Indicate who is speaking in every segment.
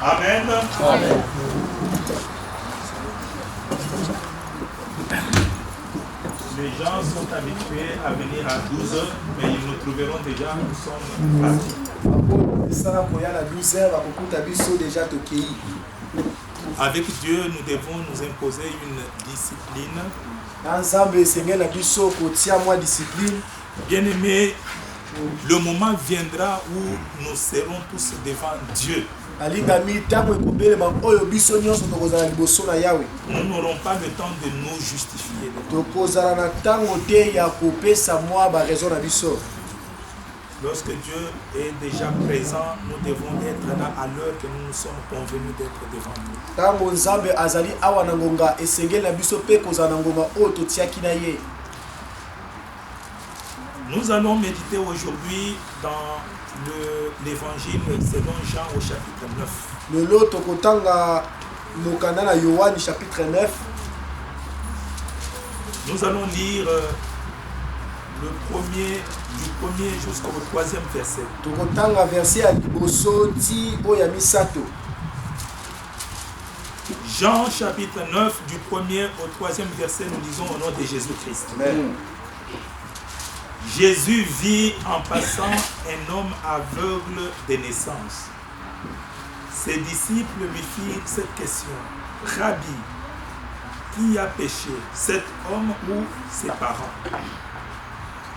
Speaker 1: Amen.
Speaker 2: Amen.
Speaker 1: Les gens sont habitués à venir à 12h, mais ils nous trouveront déjà, nous sommes partis. Avec Dieu, nous devons nous imposer une discipline. Bien-aimés, le moment viendra où nous serons tous devant Dieu. Nous n'aurons pas le temps de nous justifier. Lorsque Dieu est déjà présent, nous devons être là à l'heure que nous nous sommes convenus d'être devant lui. Nous allons méditer aujourd'hui dans l'évangile selon Jean au chapitre 9. Nous allons lire du premier jusqu'au 3e verset. Jean chapitre 9 du 1er au 3e verset, nous lisons au nom de Jésus-Christ. Amen. Jésus vit en passant un homme aveugle de naissance. Ses disciples lui firent cette question. Rabbi, qui a péché, cet homme ou ses parents,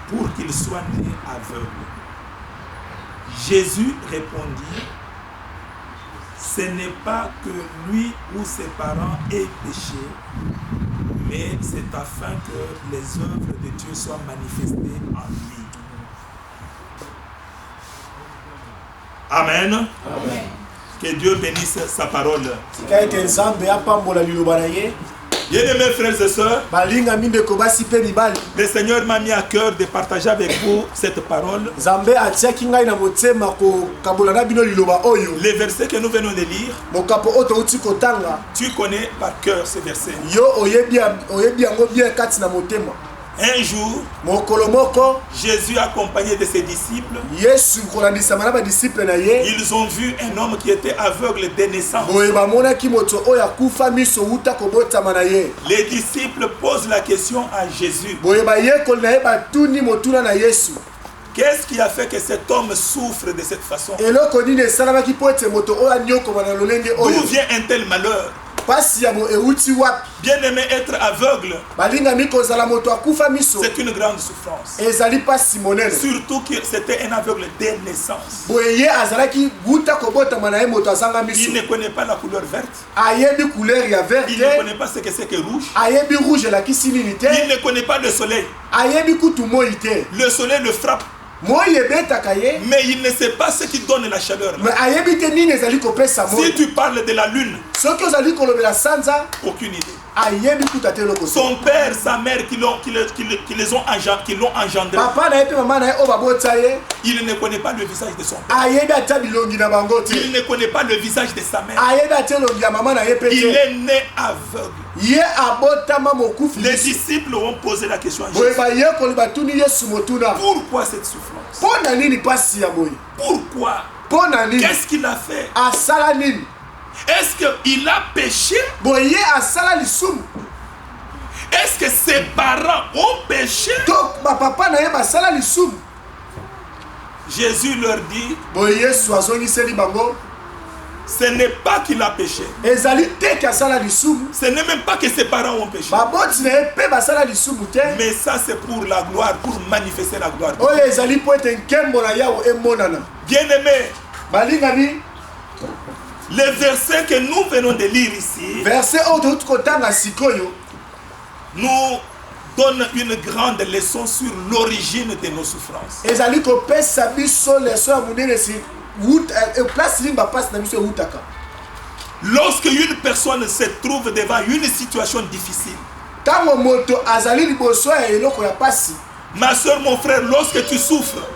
Speaker 1: pour qu'il soit né aveugle? Jésus répondit, ce n'est pas que lui ou ses parents aient péché, mais c'est afin que les œuvres de Dieu soient manifestées en lui. Amen. Amen. Que Dieu bénisse sa parole. Bien-aimés frères et sœurs, le Seigneur m'a mis à cœur de partager avec vous cette parole. Les versets que nous venons de lire, tu connais par cœur ces versets. Un jour, Jésus accompagné de ses disciples, ils ont vu un homme qui était aveugle de naissance. Les disciples posent la question à Jésus. Qu'est-ce qui a fait que cet homme souffre de cette façon? D'où vient un tel malheur? Bien-aimé, être aveugle, c'est une grande souffrance. Surtout que c'était un aveugle de naissance. Il ne connaît pas la couleur verte. Il ne connaît pas ce que c'est que rouge. Il ne connaît pas le soleil. Le soleil le frappe, mais il ne sait pas ce qui donne la chaleur. Si tu parles de la lune, aucune idée. Son père, sa mère qui l'ont engendré, il ne connaît pas le visage de son père. Il ne connaît pas le visage de sa mère. Il est né aveugle. Les disciples ont posé la question à Jésus. Pourquoi cette souffrance? Pourquoi? Qu'est-ce qu'il a fait? Est-ce qu'il a péché? Est-ce que ses parents ont péché? Jésus leur dit, ce n'est pas qu'il a péché. Ce n'est même pas que ses parents ont péché. Mais ça c'est pour la gloire, pour manifester la gloire. Bien-aimés, les versets que nous venons de lire ici nous donnent une grande leçon sur l'origine de nos souffrances. Lorsque une personne se trouve devant une situation difficile, ma soeur, mon frère, lorsque tu souffres,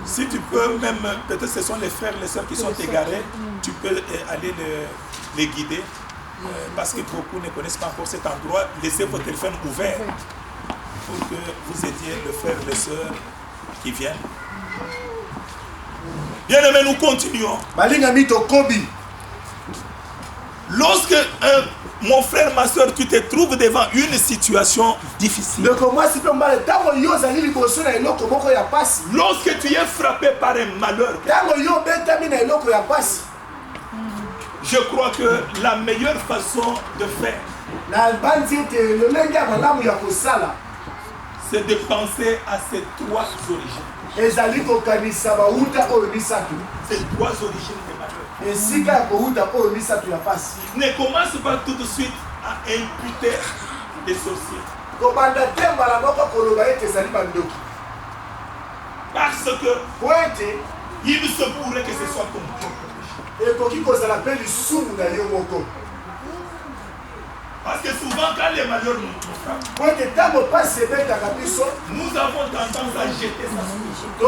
Speaker 1: si tu peux même, peut-être ce sont les frères, les sœurs qui sont égarés, tu peux aller les guider, parce que beaucoup ne connaissent pas encore cet endroit. Laissez votre téléphone ouvert pour que vous aidiez les frères et les sœurs qui viennent. Bien-aimé, nous continuons. Lorsque mon frère, ma soeur, tu te trouves devant une situation difficile. Lorsque tu es frappé par un malheur, je crois que la meilleure façon de faire, c'est de penser à ces trois origines. Ces trois origines de malheur. Ne commence pas tout de suite à imputer des sorciers. Parce que il se pourrait que ce soit ton propre péché. Parce que souvent quand les malheurs nous frappent, nous avons tendance à jeter ça sur les autres.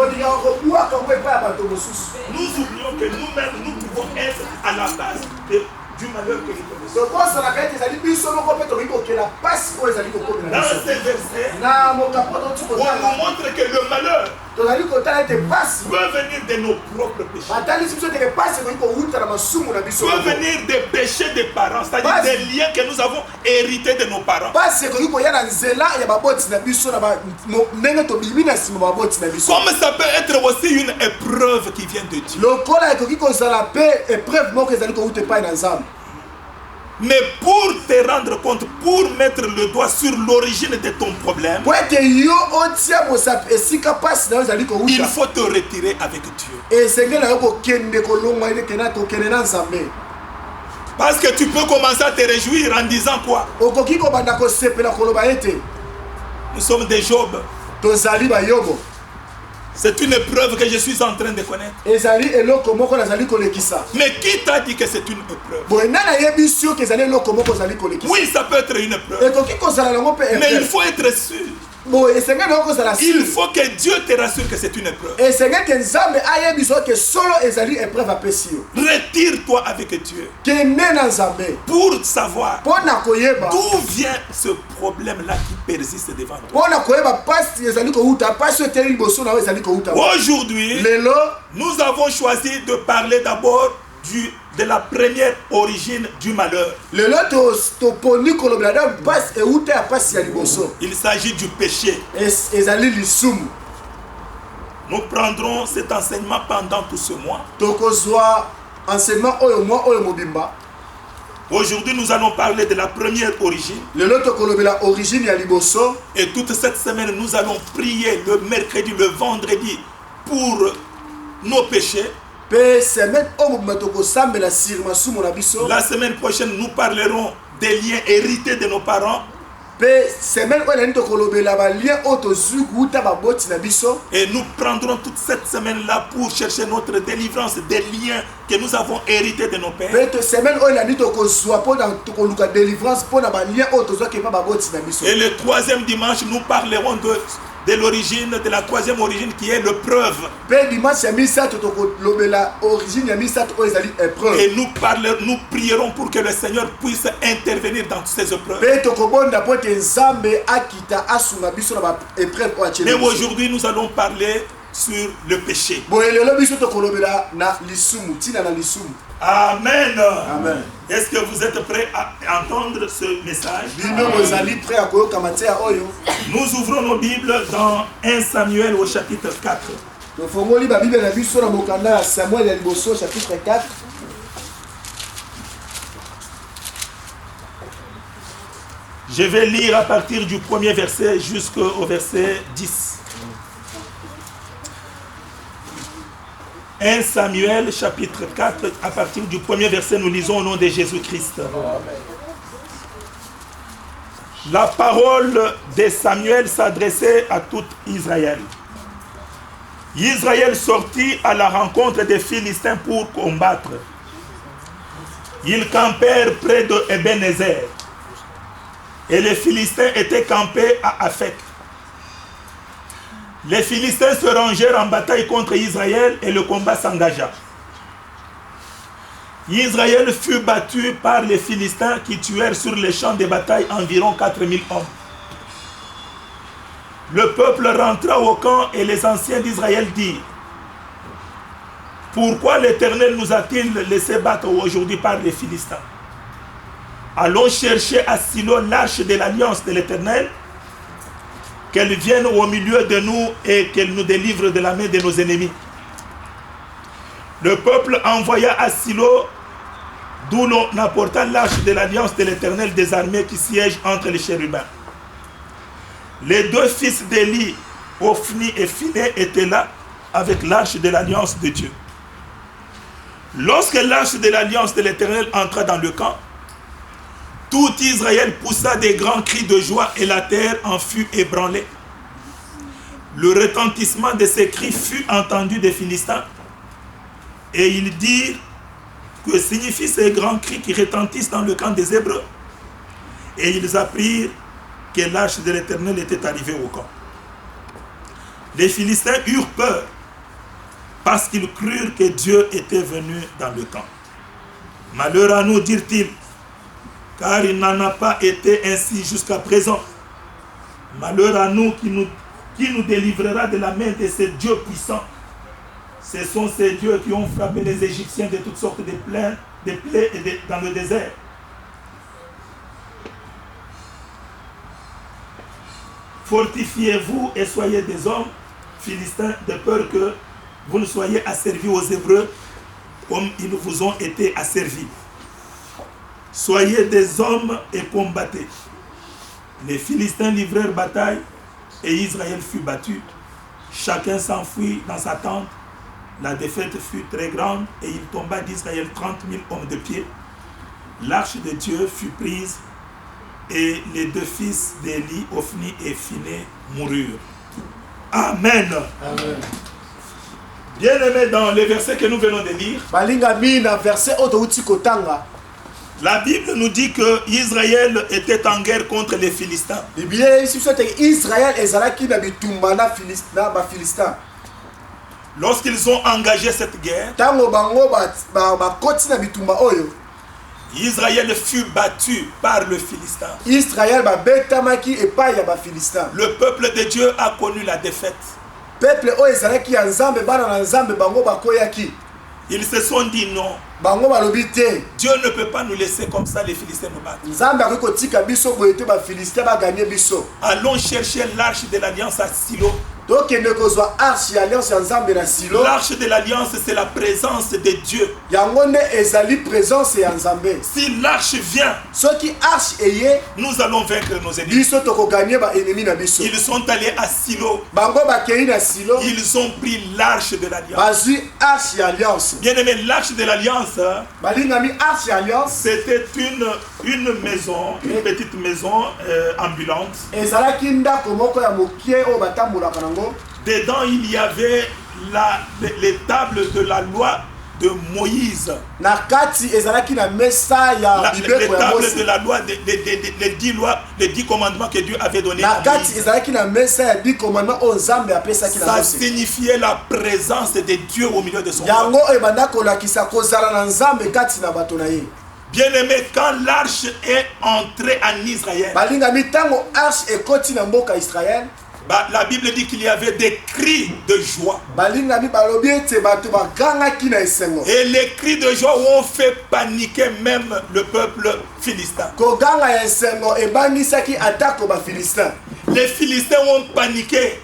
Speaker 1: Nous oublions que nous-mêmes, nous pouvons être à la base du malheur que nous connaissons. Dans ces versets, on nous montre que le malheur peut venir de nos propres péchés. Peut venir des péchés des parents, c'est-à-dire des liens que nous avons hérités de nos parents. Comme ça peut être aussi une épreuve qui vient de Dieu. Mais pour te rendre compte, pour mettre le doigt sur l'origine de ton problème, il faut te retirer avec Dieu. Parce que tu peux commencer à te réjouir en disant quoi? Nous sommes des Job. C'est une épreuve que je suis en train de connaître. Mais qui t'a dit que c'est une épreuve? Oui, ça peut être une épreuve. Mais il faut être sûr. Il faut que Dieu te rassure que c'est une épreuve. Retire-toi avec Dieu pour savoir d'où vient ce problème-là qui persiste devant toi. Aujourd'hui, nous avons choisi de parler d'abord de la première origine du malheur. Il s'agit du péché. Nous prendrons cet enseignement pendant tout ce mois. Aujourd'hui, nous allons parler de la première origine. Et toute cette semaine, nous allons prier le mercredi, le vendredi pour nos péchés. La semaine prochaine, nous parlerons des liens hérités de nos parents. Et nous prendrons toute cette semaine-là pour chercher notre délivrance des liens que nous avons hérités de nos pères. Et le troisième dimanche, nous parlerons de l'origine, de la troisième origine qui est l'épreuve. Et nous prierons pour que le Seigneur puisse intervenir dans toutes ces épreuves. Mais aujourd'hui, nous allons parler sur le péché. Amen.
Speaker 2: Amen.
Speaker 1: Est-ce que vous êtes prêts à entendre ce message? Nous ouvrons nos Bibles dans 1 Samuel au chapitre 4. Je vais lire à partir du premier verset jusqu'au verset 10. 1 Samuel chapitre 4, à partir du premier verset, nous lisons au nom de Jésus-Christ. La parole de Samuel s'adressait à tout Israël. Israël sortit à la rencontre des Philistins pour combattre. Ils campèrent près de Ebenezer. Et les Philistins étaient campés à Aphek. Les Philistins se rangèrent en bataille contre Israël et le combat s'engagea. Israël fut battu par les Philistins qui tuèrent sur les champs de bataille environ 4000 hommes. Le peuple rentra au camp et les anciens d'Israël dirent: Pourquoi l'Éternel nous a-t-il laissé battre aujourd'hui par les Philistins? Allons chercher à Silo l'arche de l'alliance de l'Éternel, qu'elle vienne au milieu de nous et qu'elle nous délivre de la main de nos ennemis. Le peuple envoya à Silo, d'où l'on apporta l'arche de l'alliance de l'Éternel des armées qui siège entre les chérubins. Les deux fils d'Élie, Ophni et Phiné, étaient là avec l'arche de l'alliance de Dieu. Lorsque l'arche de l'alliance de l'Éternel entra dans le camp, tout Israël poussa des grands cris de joie et la terre en fut ébranlée. Le retentissement de ces cris fut entendu des Philistins et ils dirent: que signifient ces grands cris qui retentissent dans le camp des Hébreux? Et ils apprirent que l'arche de l'Éternel était arrivée au camp. Les Philistins eurent peur parce qu'ils crurent que Dieu était venu dans le camp. Malheur à nous, dirent-ils, car il n'en a pas été ainsi jusqu'à présent. Malheur à nous, qui nous délivrera de la main de ces dieux puissants. Ce sont ces dieux qui ont frappé les Égyptiens de toutes sortes de plaies dans le désert. Fortifiez-vous et soyez des hommes, Philistins, de peur que vous ne soyez asservis aux Hébreux comme ils vous ont été asservis. Soyez des hommes et combattez. Les Philistins livrèrent bataille et Israël fut battu. Chacun s'enfuit dans sa tente. La défaite fut très grande et il tomba d'Israël 30 000 hommes de pied. L'arche de Dieu fut prise et les deux fils d'Élie, Ophni et Phiné, moururent. Amen. Amen. Bien-aimés, dans les versets que nous venons de lire, la Bible nous dit que Israël était en guerre contre les Philistins. Lorsqu'ils ont engagé cette guerre, Israël fut battu par le Philistin. Le peuple de Dieu a connu la défaite. Ils se sont dit non. Dieu ne peut pas nous laisser comme ça, les Philistins nous battent. Allons chercher l'arche de l'alliance à Silo. L'arche de l'alliance, c'est la présence de Dieu. Si l'arche vient, nous allons vaincre nos ennemis. Ils sont allés à Silo. Ils ont pris l'arche de l'alliance. Bien aimé, l'arche de l'alliance, c'était une maison, une petite maison ambulante. Dedans, il y avait les tables de la loi de Moïse. Les tables de la loi, les 10 commandements que Dieu avait donnés à Moïse. Ça signifiait la présence de Dieu au milieu de son peuple. Bien-aimé, quand l'arche est entrée en Israël, la Bible dit qu'il y avait des cris de joie. Et les cris de joie ont fait paniquer même le peuple philistin. Les Philistins ont paniqué.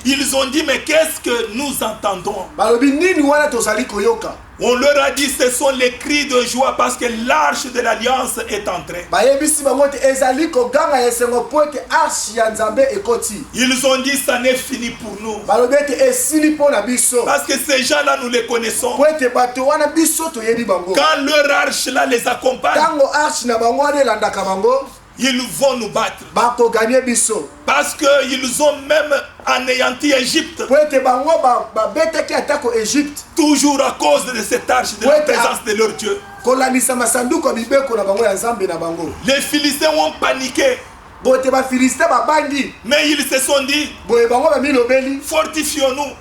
Speaker 1: Ils ont dit, mais qu'est-ce que nous entendons? On leur a dit, ce sont les cris de joie parce que l'arche de l'alliance est entrée. Ils ont dit, ça n'est fini pour nous. Parce que ces gens-là, nous les connaissons. Quand leur arche là les accompagne, ils vont nous battre. Parce qu'ils ont même anéanti Égypte. Toujours à cause de cette arche, de la présence de leur Dieu. Les Philistins ont paniqué. Mais ils se sont dit, fortifions-nous.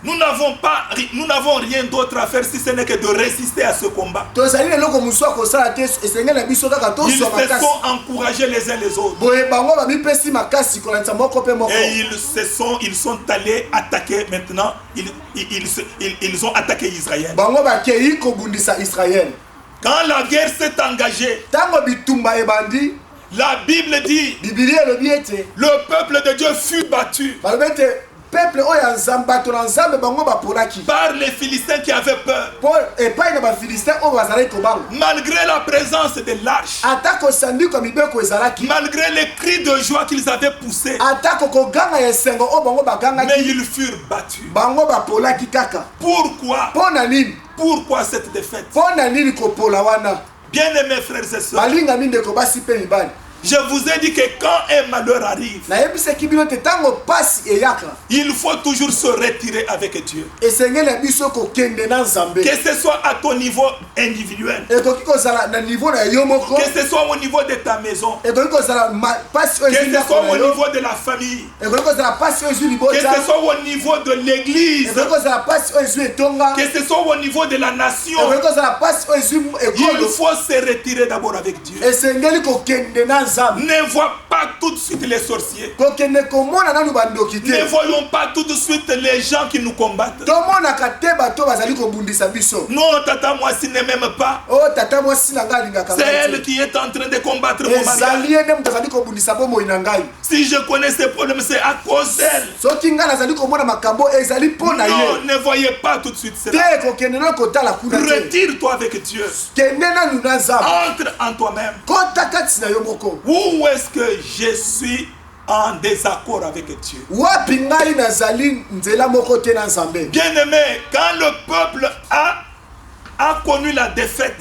Speaker 1: Nous n'avons rien d'autre à faire si ce n'est que de résister à ce combat. Ils se sont encouragés les uns les autres. Et ils sont allés attaquer maintenant. Ils ont attaqué Israël. Quand la guerre s'est engagée, la Bible dit, le peuple de Dieu fut battu par les Philistins qui avaient peur. Malgré la présence de l'arche, malgré les cris de joie qu'ils avaient poussés, mais ils furent battus. Pourquoi cette défaite? Bien-aimés frères et sœurs, je vous ai dit que quand un malheur arrive, il faut toujours se retirer avec Dieu. Que ce soit à ton niveau individuel, que ce soit au niveau de ta maison, que ce soit au niveau de la famille, que ce soit au niveau de l'église, que ce soit au niveau de la nation, il faut se retirer d'abord avec Dieu. Ne vois pas tout de suite les sorciers. Ne voyons pas tout de suite les gens qui nous combattent. Non, tata moi si ne m'aime pas. C'est elle qui est en train de combattre mon mariage. Si je connais ces problèmes, c'est à cause d'elle. Non, ne voyez pas tout de suite cela. Retire-toi avec Dieu. Entre en toi-même. Où est-ce que je suis en désaccord avec Dieu? Bien-aimé, quand le peuple a connu la défaite,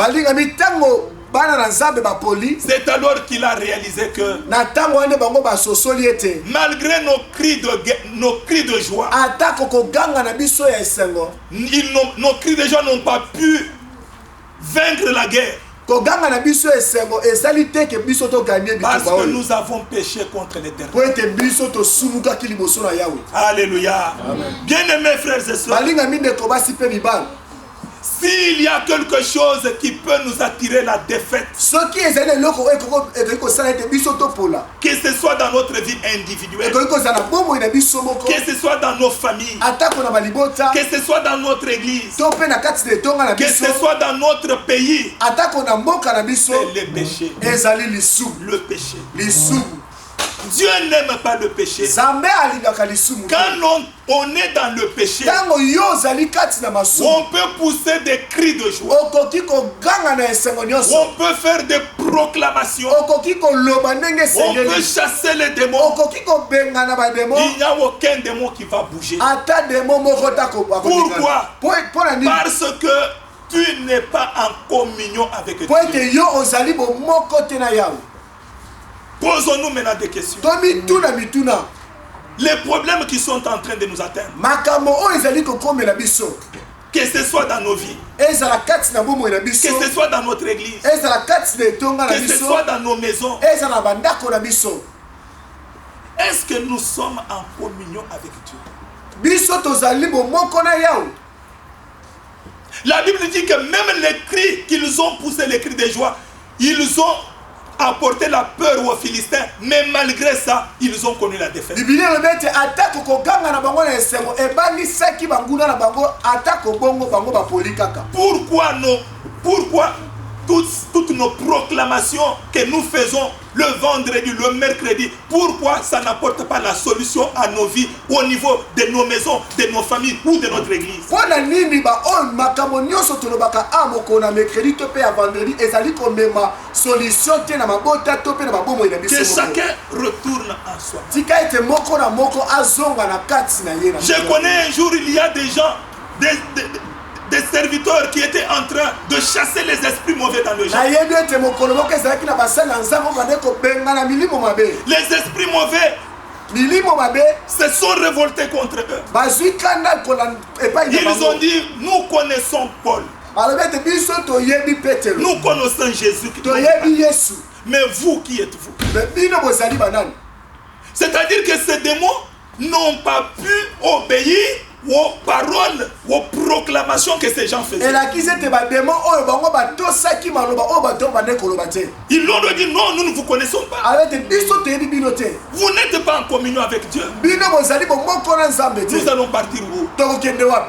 Speaker 1: c'est alors qu'il a réalisé que malgré nos cris de joie, nos cris de joie n'ont pas pu vaincre la guerre. Parce que nous avons péché contre l'Éternel. Alléluia. Bien-aimés frères et sœurs, s'il y a quelque chose qui peut nous attirer la défaite, que ce soit dans notre vie individuelle, que ce soit dans nos familles, que ce soit dans notre église, que ce soit dans notre pays, c'est le péché. Le péché. Dieu n'aime pas le péché. Quand on est dans le péché, on peut pousser des cris de joie. On peut faire des proclamations. On peut chasser les démons. Il n'y a aucun démon qui va bouger. Pourquoi? Parce que tu n'es pas en communion avec Dieu. Posons-nous maintenant des questions. Les problèmes qui sont en train de nous atteindre, que ce soit dans nos vies, que ce soit dans notre église, que ce soit dans nos maisons, est-ce que nous sommes en communion avec Dieu? La Bible dit que même les cris qu'ils ont poussés, les cris de joie, ils ont apporté la peur aux Philistins, mais malgré ça, ils ont connu la défaite. Pourquoi toutes nos proclamations que nous faisons le vendredi, le mercredi, pourquoi ça n'apporte pas la solution à nos vies au niveau de nos maisons, de nos familles ou de notre église? Que chacun retourne en soi. Je connais un jour, il y a des gens, des serviteurs qui étaient en train de chasser les esprits mauvais dans le gens. Les esprits mauvais se sont révoltés contre eux. Ils ont dit, nous connaissons Paul. Nous connaissons Jésus. Mais vous, qui êtes-vous? C'est-à-dire que ces démons n'ont pas pu obéir aux paroles, aux proclamations que ces gens faisaient. Ils l'ont dit, non, nous ne vous connaissons pas. Vous n'êtes pas en communion avec Dieu. Nous allons partir où?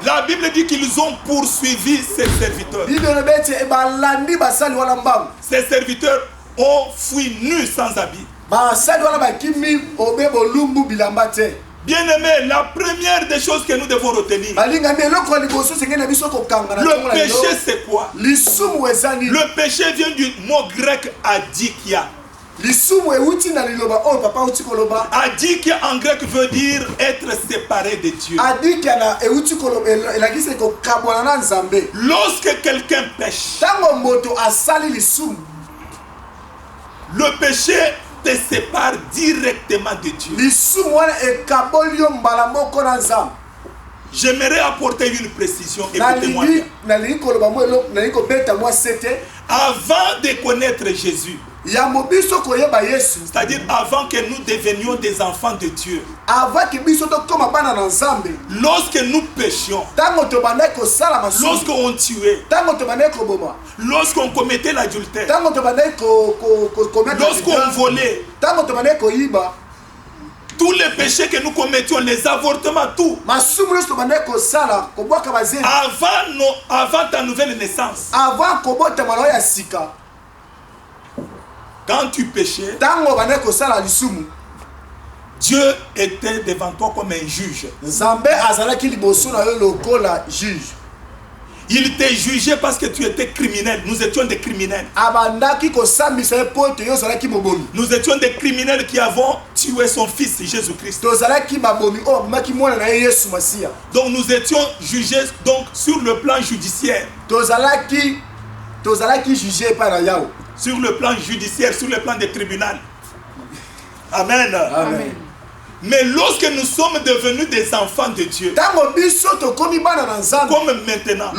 Speaker 1: La Bible dit qu'ils ont poursuivi ses serviteurs. Ces serviteurs ont fui nus sans habit. Bien-aimé, la première des choses que nous devons retenir, le péché c'est quoi? Le péché vient du mot grec adikia. Adikia en grec veut dire être séparé de Dieu. Lorsque quelqu'un pêche, le péché te sépare directement de Dieu. J'aimerais apporter une précision. Écoutez-moi bien. Avant de connaître Jésus, c'est-à-dire avant que nous devenions des enfants de Dieu, lorsque nous péchions, lorsqu'on tuait, lorsqu'on commettait l'adultère, lorsqu'on volait, tous les péchés que nous commettions, les avortements, tout, avant ta nouvelle naissance, quand tu péchais, Dieu était devant toi comme un juge. Il t'a jugé parce que tu étais criminel. Nous étions des criminels. Nous étions des criminels qui avons tué son fils Jésus-Christ. Donc nous étions jugés donc, sur le plan judiciaire. Sur le plan judiciaire, sur le plan des tribunaux. Amen.
Speaker 2: Amen.
Speaker 1: Mais lorsque nous sommes devenus des enfants de Dieu, comme maintenant,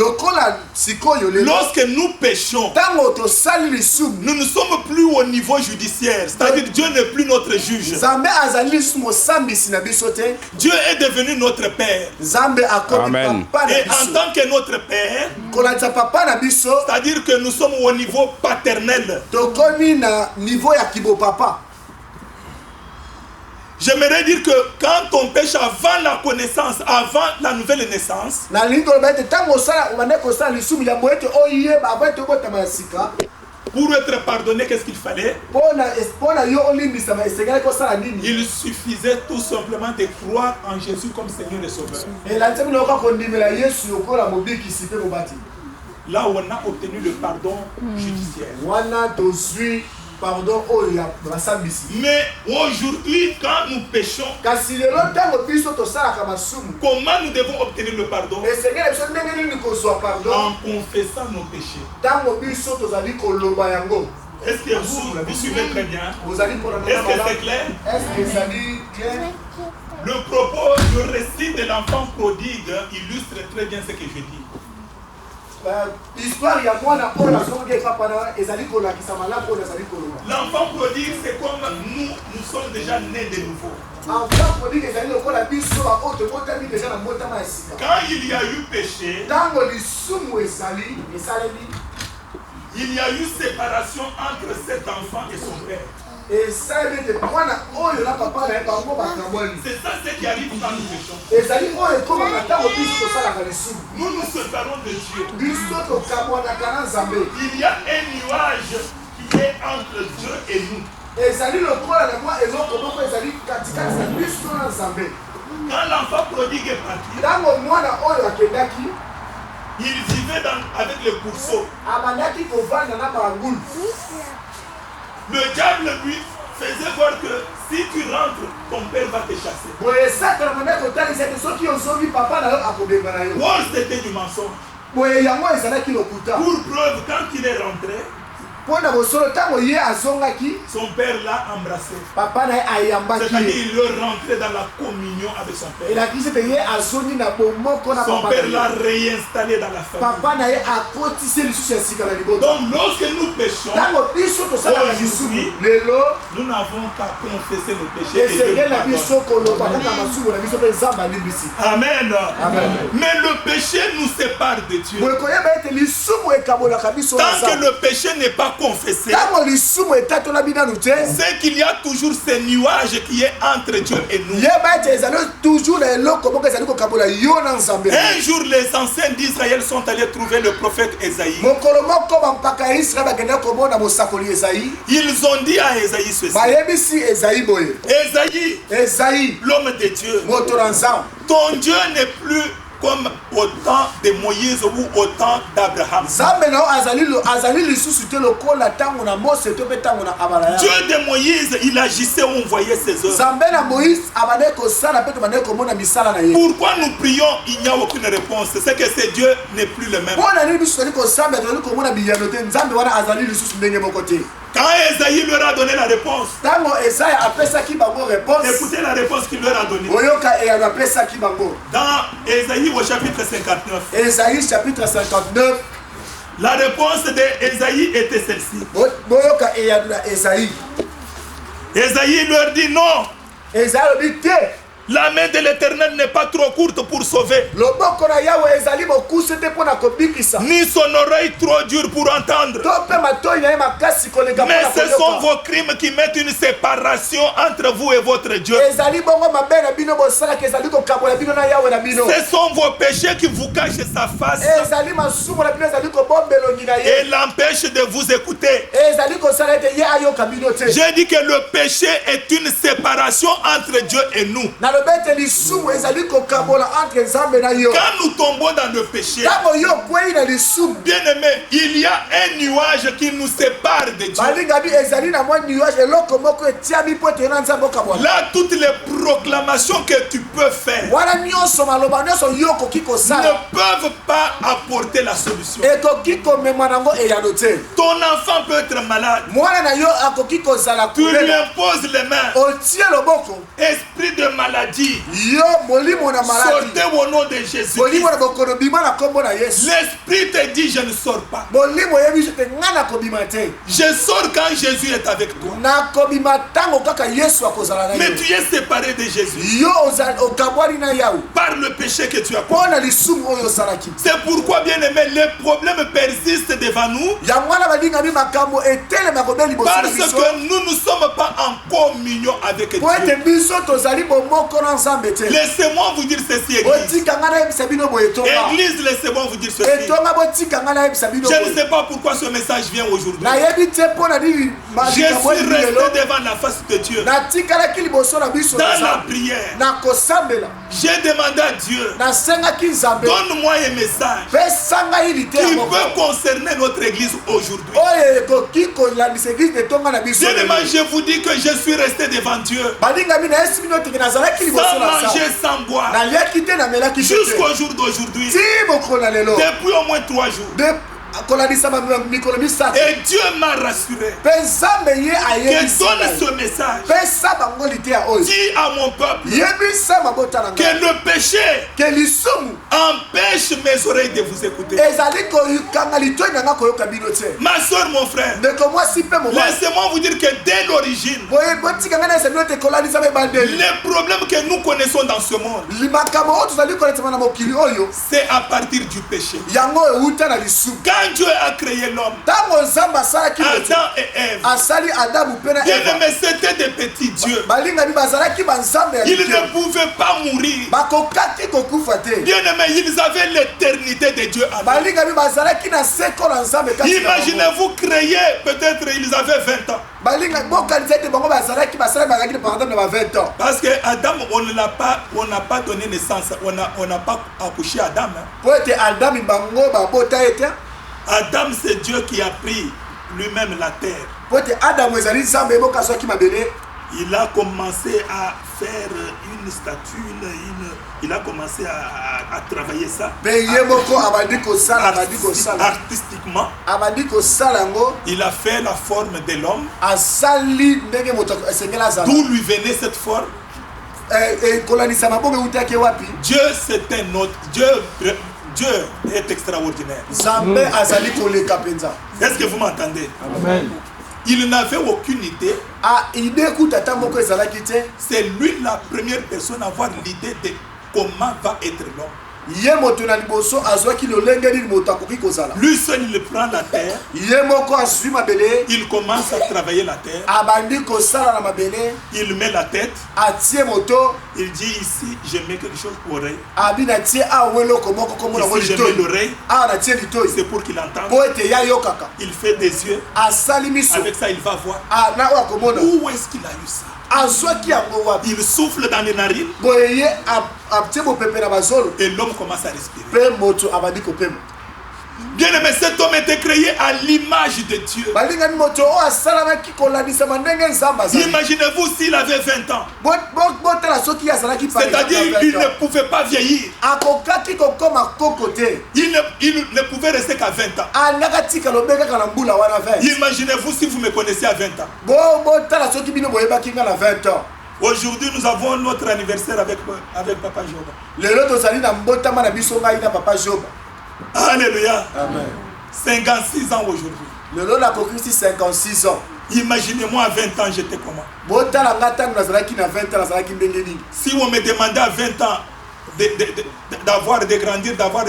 Speaker 1: lorsque nous péchons, nous ne sommes plus au niveau judiciaire. C'est-à-dire Dieu n'est plus notre juge. Dieu est devenu notre Père.
Speaker 2: Amen.
Speaker 1: Et en tant que notre Père, c'est-à-dire que nous sommes au niveau paternel. J'aimerais dire que quand on pêche avant la connaissance, avant la nouvelle naissance, pour être pardonné, qu'est-ce qu'il fallait? Il suffisait tout simplement de croire en Jésus comme Seigneur et Sauveur. Là où on a obtenu le pardon judiciaire. Mais aujourd'hui, quand nous péchons, comment nous devons obtenir le pardon? En confessant nos péchés. Est-ce que vous suivez très bien? Est-ce que c'est clair? Le propos, le récit de l'enfant prodigue illustre très bien ce que je dis. L'enfant prodigue, c'est comme nous sommes déjà nés de nouveau. Quand il y a eu péché, il y a eu séparation entre cet enfant et son père. C'est ça ce qui arrive quand nous péchons. Nous nous séparons de Dieu. Il y a un nuage qui est entre Dieu et nous. Quand l'enfant prodigue est parti, il vivait avec le pourceau. Le diable lui faisait voir que si tu rentres, ton père va te chasser. C'était du mensonge. Pour preuve, quand il est rentré, Son père l'a embrassé.
Speaker 2: Papa
Speaker 1: C'est-à-dire il est rentré dans la communion avec son père. Son père l'a réinstallé dans la famille. Donc lorsque nous péchons, aujourd'hui, nous n'avons qu'à confesser nos péchés. Amen. Mais le péché nous sépare de Dieu. Tant que le péché n'est pas confessé, c'est qu'il y a toujours ce nuage qui est entre Dieu et nous. Un jour, les anciens d'Israël sont allés trouver le prophète Esaïe. Ils ont dit à Esaïe ceci. Esaïe, l'homme de Dieu, ton Dieu n'est plus comme au temps de Moïse ou au temps d'Abraham. Dieu de Moïse, il agissait où on voyait ses œuvres. Pourquoi nous prions, il n'y a aucune réponse? C'est que ce Dieu n'est plus le même. Quand Esaïe leur a donné la réponse, écoutez la réponse qu'il leur a donnée. Dans Esaïe au chapitre 59. La réponse d'Esaïe était celle-ci. Esaïe leur dit non. La main de l'Éternel n'est pas trop courte pour sauver, ni son oreille trop dure pour entendre. Mais ce sont vos crimes qui mettent une séparation entre vous et votre Dieu. Ce sont vos péchés qui vous cachent sa face et l'empêchent de vous écouter. J'ai dit que le péché est une séparation entre Dieu et nous. Quand nous tombons dans le péché, bien aimé, il y a un nuage qui nous sépare de Dieu. Là, toutes les proclamations que tu peux faire ne peuvent pas apporter la solution. Ton enfant peut être malade. Tu lui imposes les mains. Esprit de maladie, sortez au nom de Jésus. L'esprit te dit je ne sors pas. Je sors quand Jésus est avec toi. Mais tu es séparé de Jésus par le péché que tu as commis. C'est pourquoi, bien aimé, les problèmes persistent devant nous parce que nous ne sommes pas en communion avec Dieu. Laissez-moi vous dire ceci, Église. Église, laissez-moi vous dire ceci. Je ne sais pas pourquoi ce message vient aujourd'hui. Je suis resté devant la face de Dieu dans la prière. J'ai demandé à Dieu, donne-moi un message qui peut concerner notre église aujourd'hui. Je vous dis que je suis resté devant Dieu sans manger, sans boire jusqu'au jour d'aujourd'hui, depuis au moins 3 jours. Et Dieu m'a rassuré que donne ce message. Dis à mon peuple que le péché empêche mes oreilles de vous écouter. Ma soeur, mon frère, laissez-moi vous dire que dès l'origine, les problèmes que nous connaissons dans ce monde, c'est à partir du péché. Quand Dieu a créé l'homme, Adam et Ève, bien aimé, c'était des petits dieux. Ils ne pouvaient pas mourir. Bien aimé, ils avaient l'éternité de Dieu avec eux. Imaginez-vous créer, peut-être ils avaient 20 ans. Parce que Adam, on n'a pas donné naissance, on n'a pas accouché Adam. Adam, c'est Dieu qui a pris lui-même la terre. Il a commencé à faire une
Speaker 2: une statue, il a commencé à travailler ça. Artistiquement. Il a fait la forme de l'homme. D'où lui venait cette forme? Dieu, c'est un autre. Dieu est extraordinaire. Est-ce que vous m'entendez?
Speaker 1: Amen.
Speaker 2: Il n'avait aucune idée. C'est lui la première personne à avoir l'idée de comment va être l'homme. Lui seul, il prend la terre. Il commence à travailler la terre. Il met la tête. Il dit ici, je mets quelque chose pour l'oreille. Ici, je mets l'oreille. C'est pour qu'il entende. Il fait des yeux. Avec ça, il va voir. Où est-ce qu'il a eu ça? Il souffle dans les narines. Et l'homme commence à respirer. Bien aimé, cet homme était créé à l'image de Dieu. Imaginez-vous s'il avait 20 ans. C'est-à-dire qu'il ne pouvait pas vieillir. Il ne pouvait rester qu'à 20 ans. Imaginez-vous si vous me connaissez à 20 ans. Aujourd'hui, nous avons notre anniversaire avec Papa Job. Alléluia. Amen. 56 ans aujourd'hui.
Speaker 1: 56 ans.
Speaker 2: Imaginez-moi à 20 ans, j'étais comment? Si on me demandait à 20 ans de grandir, d'avoir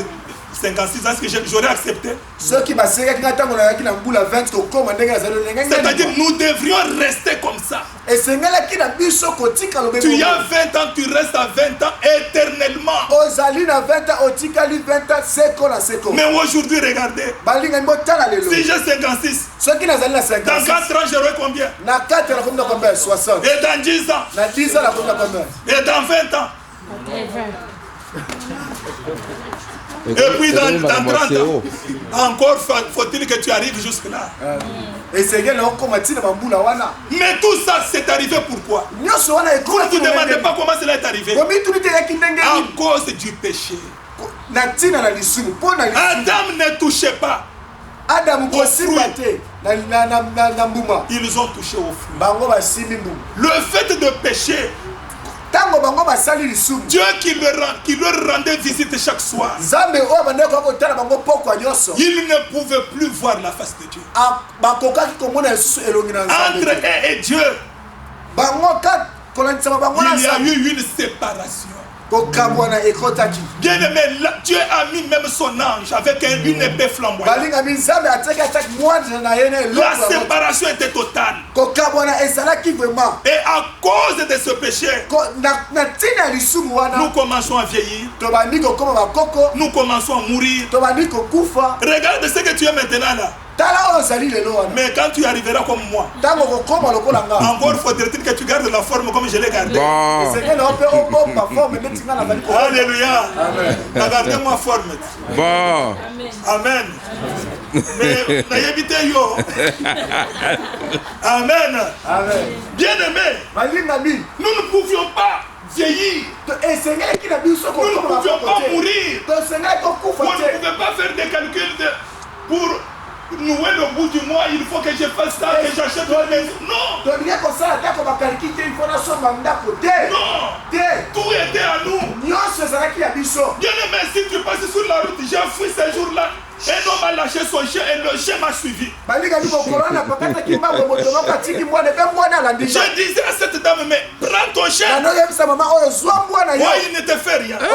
Speaker 2: 56 ans, est-ce que j'aurais accepté? C'est-à-dire nous devrions rester comme ça. Tu as 20 ans, tu restes à 20 ans éternellement. Mais aujourd'hui, regardez. Si j'ai 56, dans 4 ans, j'aurai combien? Et dans 10 ans? Et dans 20 ans? Et puis dans 30 ans, encore faut-il que tu arrives jusque-là. Mais tout ça, c'est arrivé pourquoi? Vous ne vous demandez pas comment cela est arrivé? À cause du péché. Adam ne touchait pas au fruit. Ils ont touché au fruit. Le fait de pécher, Dieu qui leur rendait visite chaque soir, il ne pouvait plus voir la face de Dieu. Entre eux et Dieu, il y a eu une séparation. Bien aimé, Dieu a mis même son ange avec une épée flamboyante. La séparation était totale. Et à cause de ce péché, nous commençons à vieillir. Nous commençons à mourir. Regarde ce que tu es maintenant là. Mais quand tu arriveras comme moi, encore faudrait-il que tu gardes la forme comme je l'ai gardée. Alléluia. Gardez-moi forme.
Speaker 3: Bon.
Speaker 2: Amen. Mais n'ayez yo. Amen. Bien aimé, nous ne pouvions pas vieillir. Nous ne pouvions pas mourir. On ne pouvait pas faire des calculs pour nouer le bout du mois, il faut que je fasse ça, que j'achète une maison. Non. Non. Tout était à nous. Bien aimé, si tu passes sur la route, j'ai fui ces jours-là. Un homme a lâché son chien et le chien m'a suivi. Je disais à cette dame, mais prends ton chien. Moi, il ne te fait rien. Mais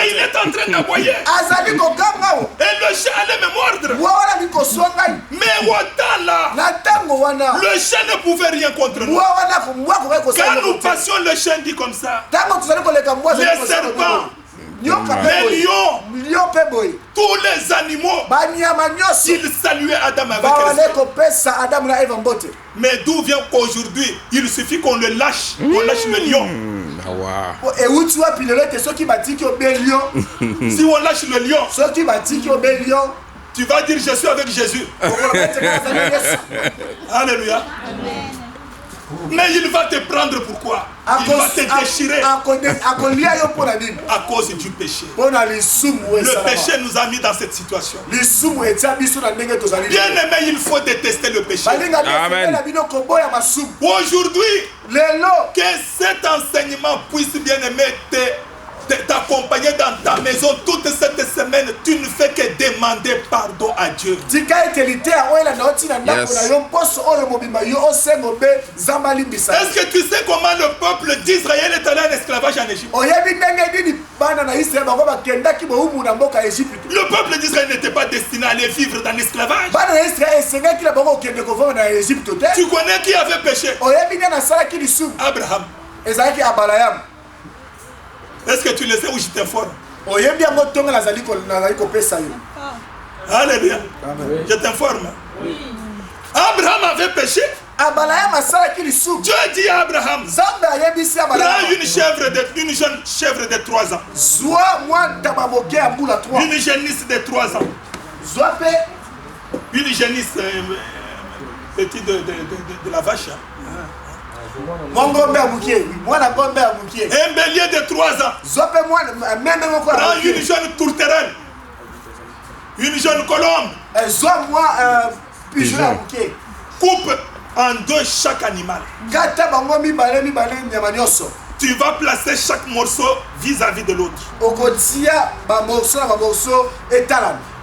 Speaker 2: il est en train d'aboyer. Et le chien allait me mordre. Mais autant là, le chien ne pouvait rien contre nous. Quand nous passions, le chien dit comme ça. Les serpents, les lions, tous les animaux, ils saluaient Adam avec respect. Mais d'où vient qu'aujourd'hui, il suffit qu'on le lâche, on lâche le lion. Si on lâche le lion, tu vas dire je suis avec Jésus. Alléluia.
Speaker 1: Mais il va te prendre pourquoi? Il va te déchirer à cause du péché. Le péché nous a mis dans cette situation. Bien aimé, il faut détester le péché.
Speaker 3: Amen.
Speaker 1: Aujourd'hui, que cet enseignement puisse, bien aimé, t'accompagner dans ta maison toute cette semaine. Tu ne fais que demander pardon à Dieu.
Speaker 2: Yes.
Speaker 1: Est-ce que tu sais comment le peuple d'Israël est allé en esclavage en Égypte? Le peuple d'Israël n'était pas destiné à aller vivre dans l'esclavage. Tu connais qui avait péché? Abraham. Est-ce que tu le sais ou je t'informe? Alléluia. Je t'informe. Abraham avait péché. Dieu dit à Abraham, prends une jeune chèvre de 3 ans. Une génisse de 3 ans. Une génisse petite de la vache.
Speaker 2: Un
Speaker 1: bélier de 3 ans. Prends une jeune tourterelle. Une jeune colombe. Coupe en 2 chaque animal. Tu vas placer chaque morceau vis-à-vis de l'autre.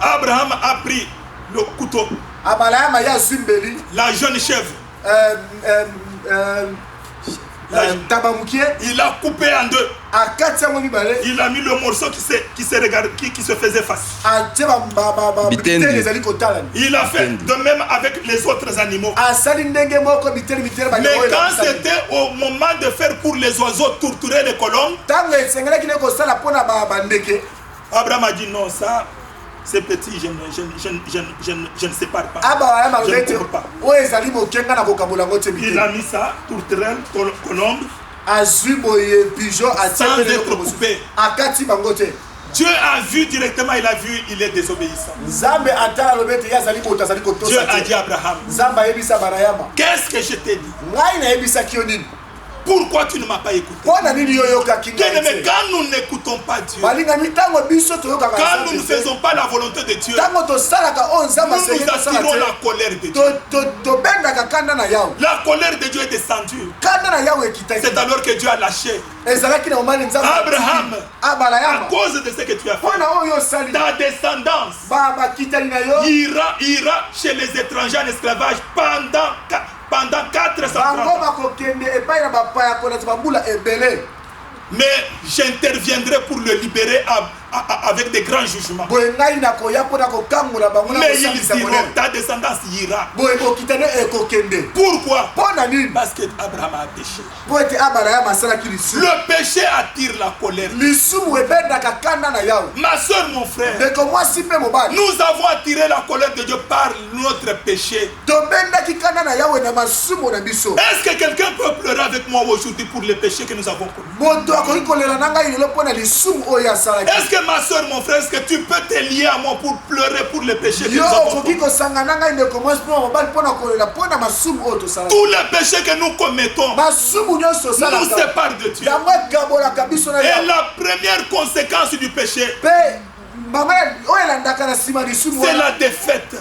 Speaker 1: Abraham a pris le couteau. La jeune chèvre. Il a coupé en 2. Il a mis le morceau qui se faisait face. Il a fait de même avec les autres animaux. Mais quand c'était au moment de faire pour les oiseaux torturer les colombes, Abraham a dit non, ça c'est petit, je ne sépare pas. Je ne coupe pas. Il a mis ça, tourterelle, colombe, sans être coupé. Dieu a vu directement, il est désobéissant. Dieu a dit à Abraham, qu'est-ce que je t'ai dit? Pourquoi tu ne m'as pas écouté? Quand nous n'écoutons pas Dieu, quand nous ne faisons pas la volonté de Dieu, nous attirons la colère de Dieu. La colère de Dieu est descendue. C'est alors que Dieu a lâché Abraham à cause de ce que tu as fait. Ta descendance ira chez les étrangers en esclavage pendant 430 ans. Mais j'interviendrai pour le libérer avec des grands jugements. Mais ils diront, ta descendance ira. Pourquoi? Parce que Abraham a péché. Le péché attire la colère. Ma soeur, mon frère, nous avons attiré la colère de Dieu par notre péché. Est-ce que quelqu'un peut pleurer avec moi aujourd'hui pour les péchés que nous avons commis? Est-ce que ma soeur, mon frère, est-ce que tu peux te lier à moi pour pleurer pour les péchés que nous avons commis? Tous les péchés que nous commettons nous séparent de Dieu. Et la première conséquence du péché, c'est la défaite.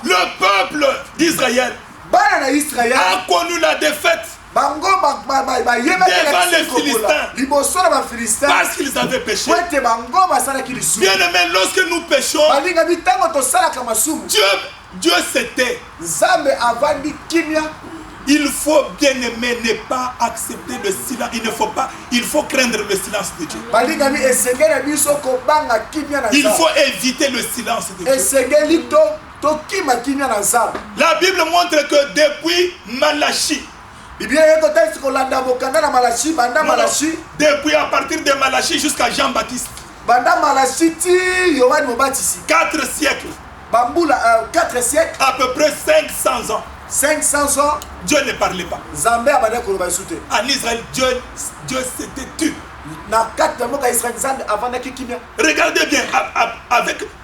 Speaker 1: Le peuple d'Israël a connu la défaite devant les Philistins parce qu'ils avaient péché. Bien aimé, lorsque nous péchons, Dieu s'était. Il faut, bien aimer, ne pas accepter le silence. Il faut craindre le silence de Dieu. Il faut éviter le silence de Dieu. La Bible montre que depuis Malachie, depuis à partir de Malachie jusqu'à Jean-Baptiste, 4 siècles, à peu près 500 ans,
Speaker 2: 500 ans,
Speaker 1: Dieu ne parlait pas. En Israël, Dieu s'était tu. Regardez bien,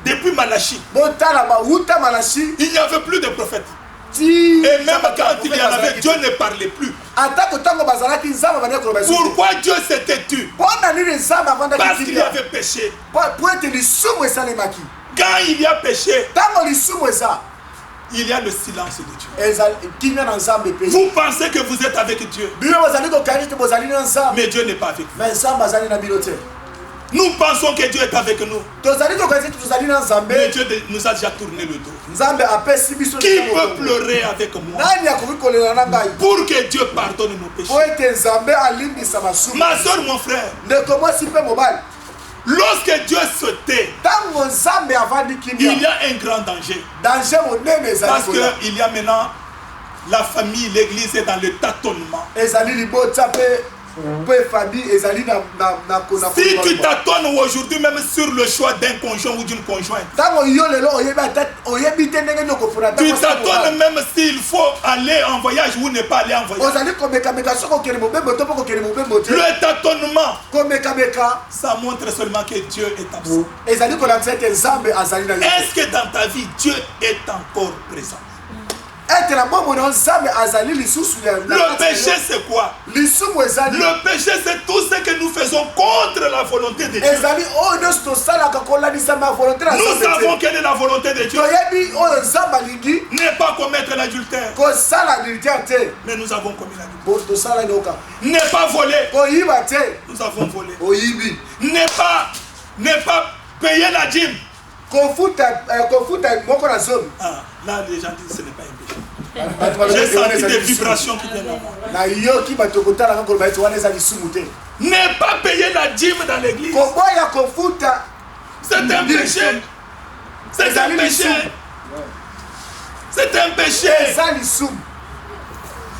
Speaker 1: depuis Malachie, il n'y avait plus de prophètes. Et
Speaker 2: même quand il y en avait, Dieu ne parlait plus. Pourquoi Dieu s'était tu? Parce qu'il y avait péché. Quand il y a péché, il y a le silence de Dieu. Vous pensez que vous êtes avec Dieu, mais Dieu n'est pas avec vous. Nous pensons que Dieu est avec nous, mais Dieu nous a déjà tourné le dos. Qui peut pleurer avec moi pour que Dieu pardonne nos péchés? Ma soeur, mon frère, lorsque Dieu se tait, il y a un grand danger. Parce qu'il y a maintenant la famille, l'église est dans le tâtonnement. Si tu tâtonnes aujourd'hui même sur le choix d'un conjoint ou d'une conjointe, tu tâtonnes même s'il faut aller en voyage ou ne pas aller en voyage. Le tâtonnement, ça montre seulement que Dieu est absent. Est-ce que dans ta vie, Dieu est encore présent? Le péché c'est quoi? Le péché c'est tout ce que nous faisons contre la volonté de Dieu. Nous savons quelle est la volonté de Dieu. Ne pas commettre l'adultère. Mais nous avons commis l'adultère. Ne pas voler. Nous avons volé. Ne pas payer la dîme. Là les gens disent ce n'est pas un péché. J'ai senti des vibrations qui viennent à moi. Ne pas payer la dîme dans l'église, c'est un péché. C'est un péché. C'est un péché.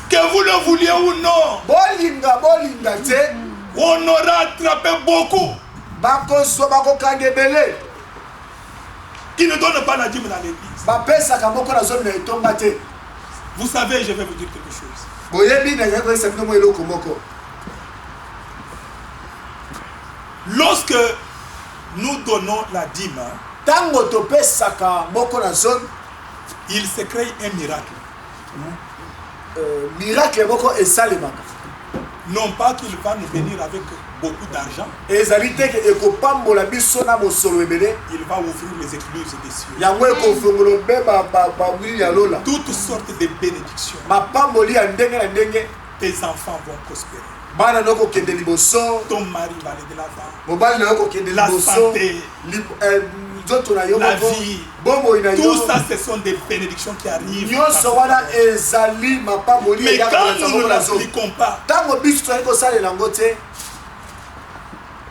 Speaker 2: Que vous le vouliez ou non, on aura attrapé beaucoup qui ne donnent pas la dîme dans l'église. Vous savez, je vais vous dire quelque chose. Lorsque nous donnons la dîme, il se crée un miracle. Non pas qu'il va nous venir avec beaucoup d'argent. Il va ouvrir les écluses des cieux. Toutes sortes de bénédictions. Tes enfants vont prospérer. Ton mari va aller de l'avant. La santé, la vie, tout ça ce sont des bénédictions qui arrivent. Mais quand nous ne l'appliquons pas,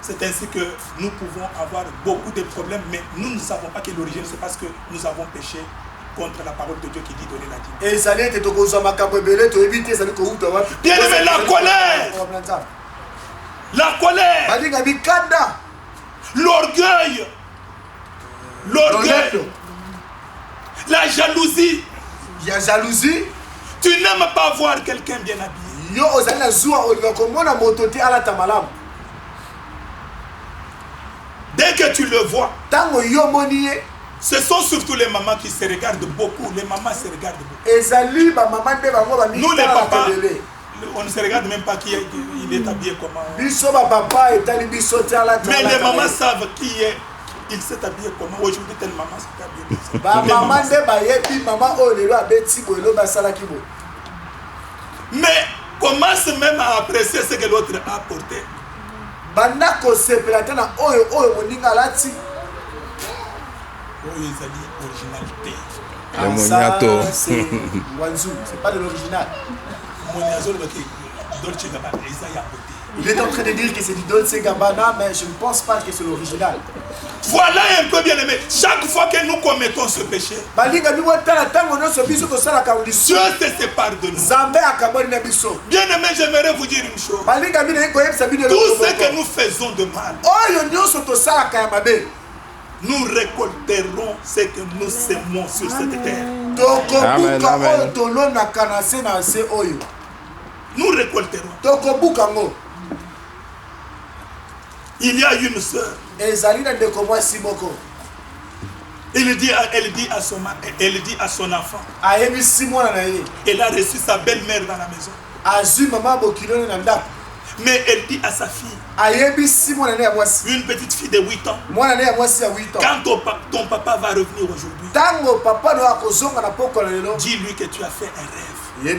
Speaker 2: c'est ainsi que nous pouvons avoir beaucoup de problèmes, mais nous ne savons pas que l'origine, c'est parce que nous avons péché contre la parole de Dieu qui dit donner la dîme. Bien aimé, la colère, l'orgueil, la jalousie. Tu n'aimes pas voir quelqu'un bien habillé. Dès que tu le vois, ce sont surtout les mamans qui se regardent beaucoup. Les mamans se regardent beaucoup. Nous les papas, on ne se regarde même pas qui il est habillé comment. Mais les mamans savent qui est. Il s'est habillé comment. Aujourd'hui, telle maman s'est habillée comme ça. Mais commence même à apprécier ce que l'autre a apporté.
Speaker 1: Originalité.
Speaker 2: C'est pas de l'original. Il est en train de dire que c'est du Dolce Gabbana, mais je ne pense pas que c'est l'original.
Speaker 1: Voilà un peu bien aimé. Chaque fois que nous commettons ce péché, Dieu se sépare de nous. Bien aimé, j'aimerais vous dire une chose. Tout ce que nous faisons de mal, nous récolterons ce que nous sémons sur cette terre.
Speaker 2: Amen, amen.
Speaker 1: Nous récolterons. Il y a une sœur. Elle dit à son enfant. Elle a reçu sa belle-mère dans la maison. Mais elle dit à sa fille, une petite fille de 8 ans, quand ton papa va revenir aujourd'hui, dis-lui que tu as fait un rêve,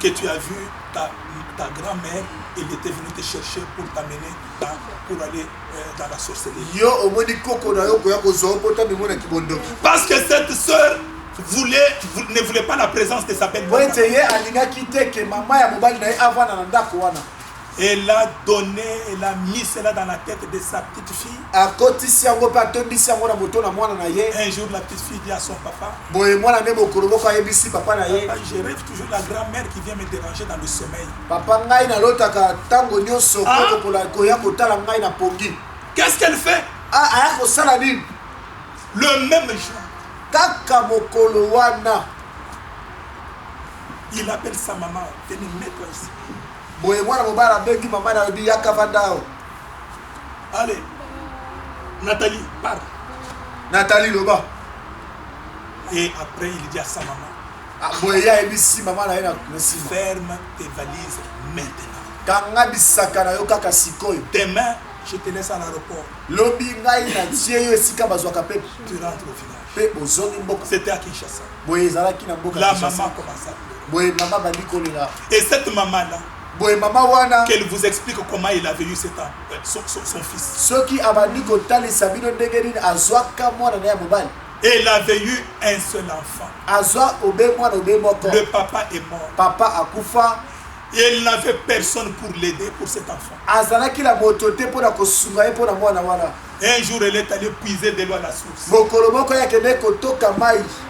Speaker 1: que tu as vu ta grand-mère, elle était venue te chercher pour t'amener pour aller dans la sorcellerie. Parce que cette soeur ne voulait pas la présence de sa belle-mère. Elle a donné, elle a mis cela dans la tête de sa petite fille. Un jour, la petite fille dit à son papa, papa, je rêve toujours la grand-mère qui vient me déranger dans le sommeil. Qu'est-ce qu'elle fait? Le même jour, il appelle sa maman, venez mettre ici. Allez, Nathalie, parle.
Speaker 2: Nathalie Loba.
Speaker 1: Et après, il dit à sa maman, ferme tes valises maintenant. Demain, je te laisse à l'aéroport. Tu rentres au village. C'était à Kinshasa. La maman commence à pleurer. Et cette maman-là, qu'elle vous explique comment il avait eu son fils. Elle avait eu un seul enfant. Le papa est mort. Et elle n'avait personne pour l'aider pour cet enfant. Un jour, elle est allée puiser de l'eau à la source.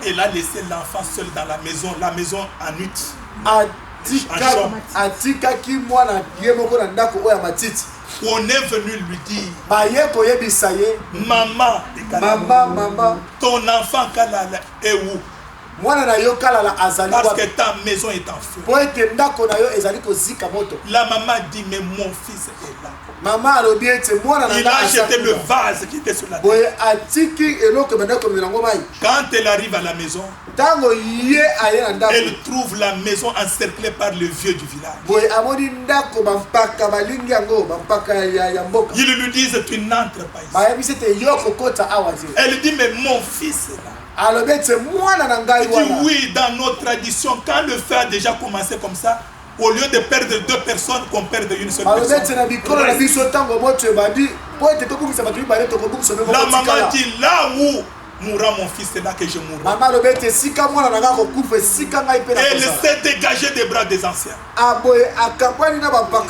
Speaker 1: Elle a laissé l'enfant seul dans la maison en hutte. On est venu lui dire, maman, ton enfant Kalala est où? Parce que ta maison est en feu. La maman dit, mais mon fils est là. Il a jeté le vase qui était sur la table. Quand elle arrive à la maison, elle trouve la maison encerclée par le vieux du village. Ils lui disent, tu n'entres pas ici. Elle dit, mais mon fils est là. Il dit, oui, dans nos traditions, quand le feu a déjà commencé comme ça, au lieu de perdre 2 personnes, qu'on perde une seule personne. La maman dit, là où mourra mon fils, c'est là que je mourrai. Elle s'est dégagée des bras des anciens.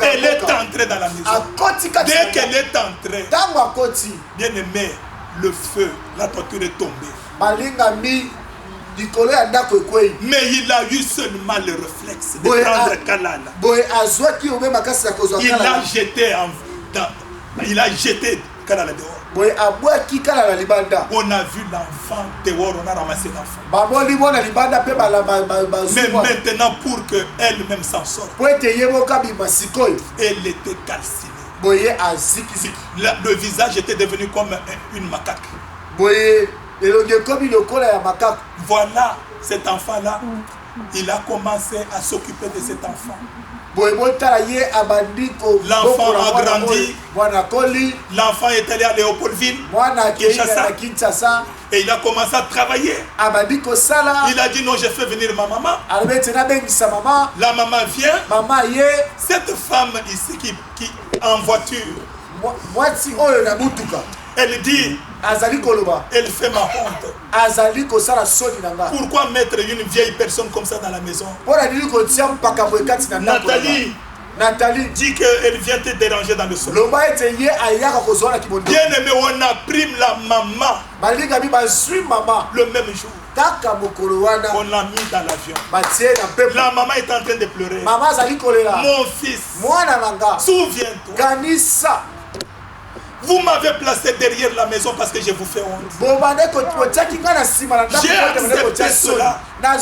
Speaker 1: Elle est entrée dans la maison. Dès qu'elle est entrée, bien aimé, le feu, la toiture est tombée. Mais il a eu seulement le réflexe de prendre Kalala. Il a jeté Kalala dehors. On a vu l'enfant dehors, on a ramassé l'enfant. Mais maintenant, pour qu'elle-même s'en sorte, elle était calcinée. Le visage était devenu comme une macaque. Voilà, cet enfant-là, il a commencé à s'occuper de cet enfant. L'enfant a grandi. L'enfant est allé à Léopoldville, Kinshasa, et il a commencé à travailler. Il a dit non, je fais venir ma maman. La maman vient. Cette femme ici qui en voiture, elle dit, elle fait ma honte. Pourquoi mettre une vieille personne comme ça dans la maison? Nathalie dit qu'elle vient te déranger dans le sol. Bien aimé, on a pris la maman le même jour. On l'a mis dans l'avion. La maman est en train de pleurer. Mon fils, souviens-toi. Vous m'avez placé derrière la maison parce que je vous fais honte. J'ai accepté cela. Mais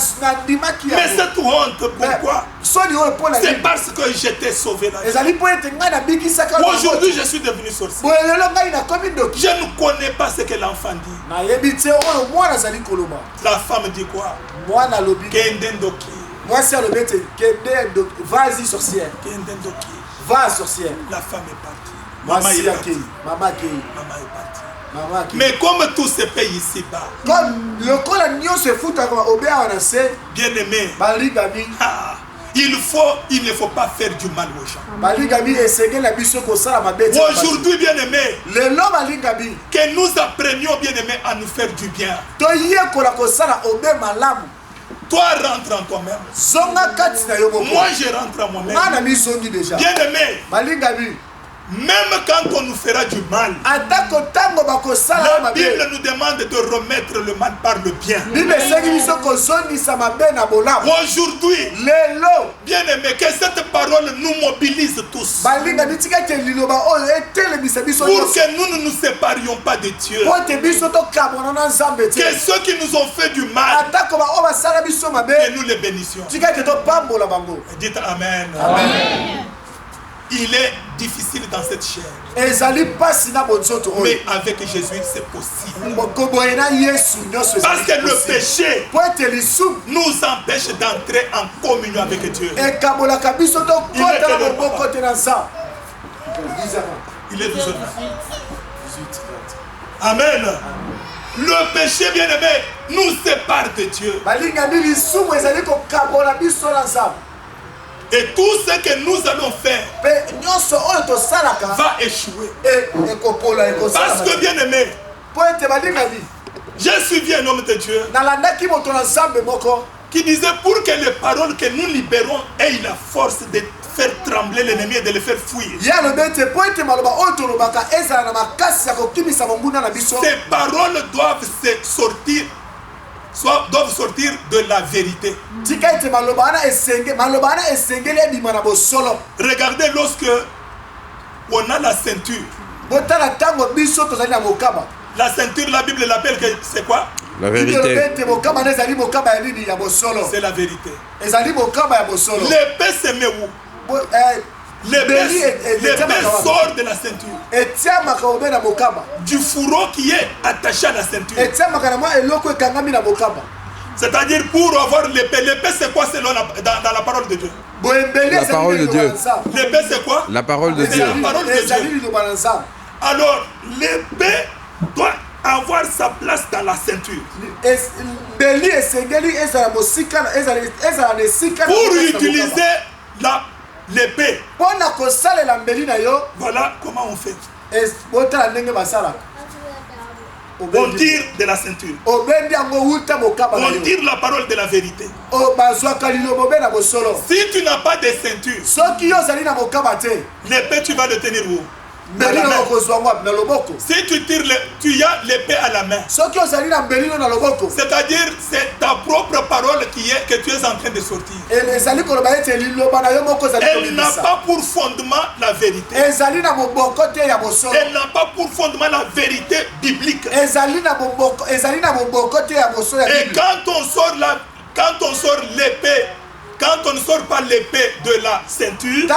Speaker 1: cette honte, pourquoi? C'est parce que je t'ai sauvé la vie. Aujourd'hui, je suis devenu sorcier. Je ne connais pas ce que l'enfant dit. La femme dit quoi?
Speaker 2: Vas-y, sorcière. Va, sorcière.
Speaker 1: La femme est partie.
Speaker 2: Maman est
Speaker 1: partie.
Speaker 2: Maman est
Speaker 1: partie. Mais comme tout se paye ici-bas,
Speaker 2: comme le colagnon se fout à
Speaker 1: bien aimé, il ne faut pas faire du mal aux gens. Aujourd'hui, bien aimé, que nous apprenions, bien aimé, à nous faire du bien. Toi, rentre en toi-même. Moi, je rentre en moi-même. Bien aimé, même quand on nous fera du mal, la Bible nous demande de remettre le mal par le bien. Aujourd'hui, bien aimé, que cette parole nous mobilise tous. Pour que nous ne nous séparions pas de Dieu. Que ceux qui nous ont fait du mal, que nous les bénissions. Dites Amen.
Speaker 2: Amen.
Speaker 1: Il est difficile dans cette chair.
Speaker 2: Mais
Speaker 1: avec Jésus, c'est possible. Parce que le péché nous empêche d'entrer en communion avec Dieu. Il est 12h. Amen. Le péché, bien aimé, nous sépare de Dieu. Et tout ce que nous allons faire va échouer. Parce que, bien aimé, j'ai suivi un homme de Dieu qui disait pour que les paroles que nous libérons aient la force de faire trembler l'ennemi et de le faire fuir. Ces paroles doivent sortir de la vérité. Regardez lorsque on a la ceinture. La ceinture, la Bible l'appelle que c'est quoi?
Speaker 3: La vérité.
Speaker 1: C'est la vérité. L'épée se met où? L'épée sort de la ceinture. Du fourreau qui est attaché à la ceinture. C'est-à-dire pour avoir l'épée. L'épée c'est quoi selon dans la parole de Dieu?
Speaker 3: La parole de Dieu.
Speaker 1: L'épée c'est quoi?
Speaker 3: La parole de Dieu.
Speaker 1: La parole de Dieu. Alors l'épée doit avoir sa place dans la ceinture. Pour utiliser l'épée, voilà comment on fait. On tire de la ceinture. On tire la parole de la vérité. Si tu n'as pas de ceinture, l'épée tu vas le tenir où? Si tu tires, tu as l'épée à la main. C'est-à-dire, c'est ta propre parole que tu es en train de sortir. Elle n'a pas pour fondement la vérité. Elle n'a pas pour fondement la vérité biblique. Et quand on sort l'épée, quand on ne sort pas l'épée de la ceinture,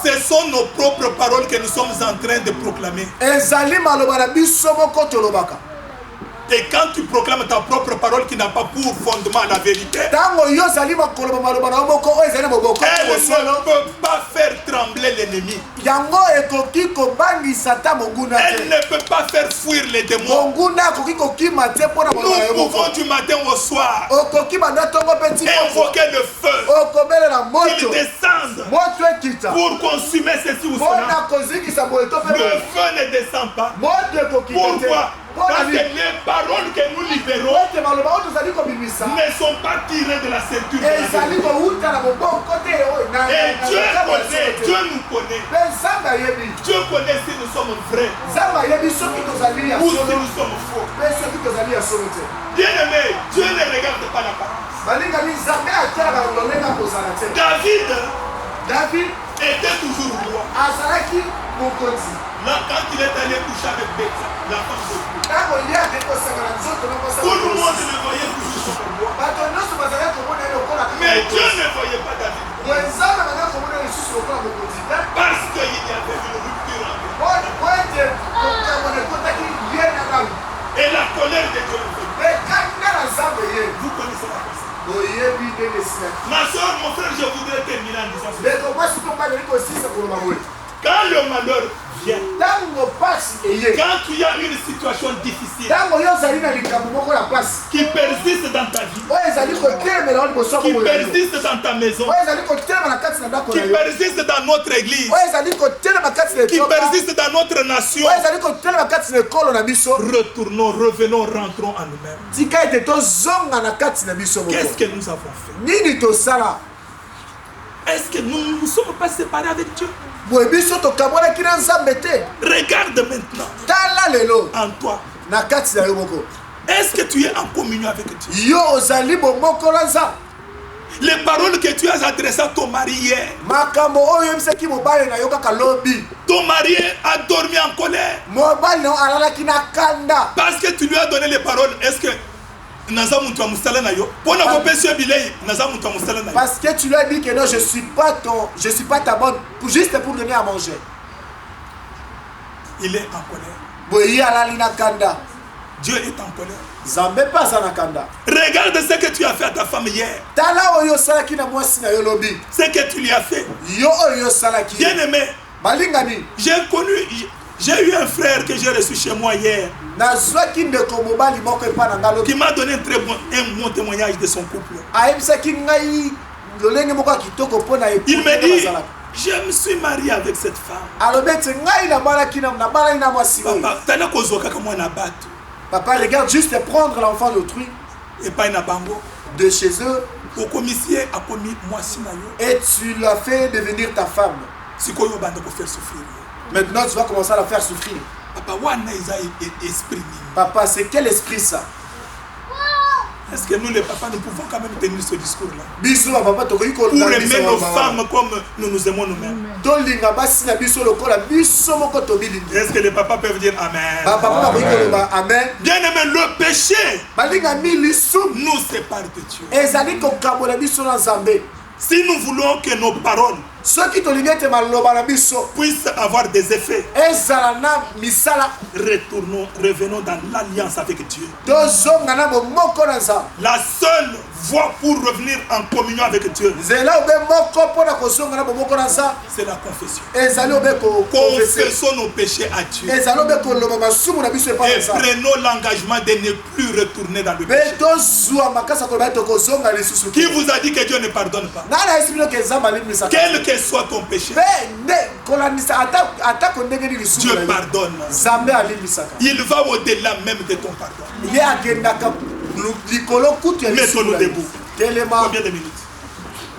Speaker 1: ce sont nos propres paroles que nous sommes en train de proclamer. Et quand tu proclames ta propre parole qui n'a pas pour fondement la vérité, elle ne peut pas faire trembler l'ennemi. Elle ne peut pas faire fuir les démons. Nous pouvons du matin au soir invoquer le feu qu'il descende pour consumer ceci ou cela. Le feu ne descend pas. Pourquoi? Parce que les paroles que nous libérons ne sont pas tirées de la ceinture. Et Dieu connaît, Dieu nous connaît. Dieu connaît si nous sommes vrais ou si nous sommes faux. Bien aimé, Dieu ne regarde pas la parole. David, était toujours roi. Là, quand il est allé coucher avec Betsa, la femme de Dieu, tout le monde le voyait toujours comme roi. Mais Dieu ne voyait pas David. Parce qu'il y avait une rupture entre eux. Et la colère de Dieu. Vous connaissez la personne. Ma soeur, mon frère, je voudrais terminer en disant ceci. Quand le malheur vient, quand tu as une situation difficile qui persiste dans ta vie, qui persiste dans ta maison, qui persiste dans notre église, qui persiste dans notre nation, retournons, revenons, rentrons en nous-mêmes. Qu'est-ce que nous avons fait? Est-ce que nous ne nous sommes pas séparés avec Dieu? Regarde maintenant en toi. Est-ce que tu es en communion avec Dieu? Les paroles que tu as adressées à ton mari hier, ton mari a dormi en colère parce que tu lui as donné les paroles. Est-ce que
Speaker 2: parce que tu lui as dit que non, je suis pas ta bonne, juste pour donner à manger.
Speaker 1: Il est en colère. Dieu est en colère. Regarde ce que tu as fait à ta femme hier. Ce que tu lui as fait. Bien aimé, j'ai eu un frère que j'ai reçu chez moi hier qui m'a donné un bon témoignage de son couple. Il me dit, je me suis marié avec cette femme.
Speaker 2: Papa, regarde juste prendre l'enfant d'autrui de chez eux et tu l'as fait devenir ta femme. Maintenant, tu vas commencer à la faire souffrir. Papa, c'est quel esprit ça?
Speaker 1: Est-ce que nous, les papas, nous pouvons quand même tenir ce discours-là?
Speaker 2: Pour
Speaker 1: aimer nos femmes comme nous nous aimons nous-mêmes. Est-ce que les papas peuvent dire Amen?
Speaker 2: Amen.
Speaker 1: Bien aimé, le péché nous sépare de Dieu. Si nous voulons que nos paroles puissent avoir des effets, revenons dans l'alliance avec Dieu. La seule voie pour revenir en communion avec Dieu, c'est la confession. Confessons nos péchés à Dieu et prenons l'engagement de ne plus retourner dans le péché. Qui vous a dit que Dieu ne pardonne pas? Quel que soit ton péché, Dieu pardonne. Il va au-delà même de ton pardon. Mettons-nous debout. Combien de minutes?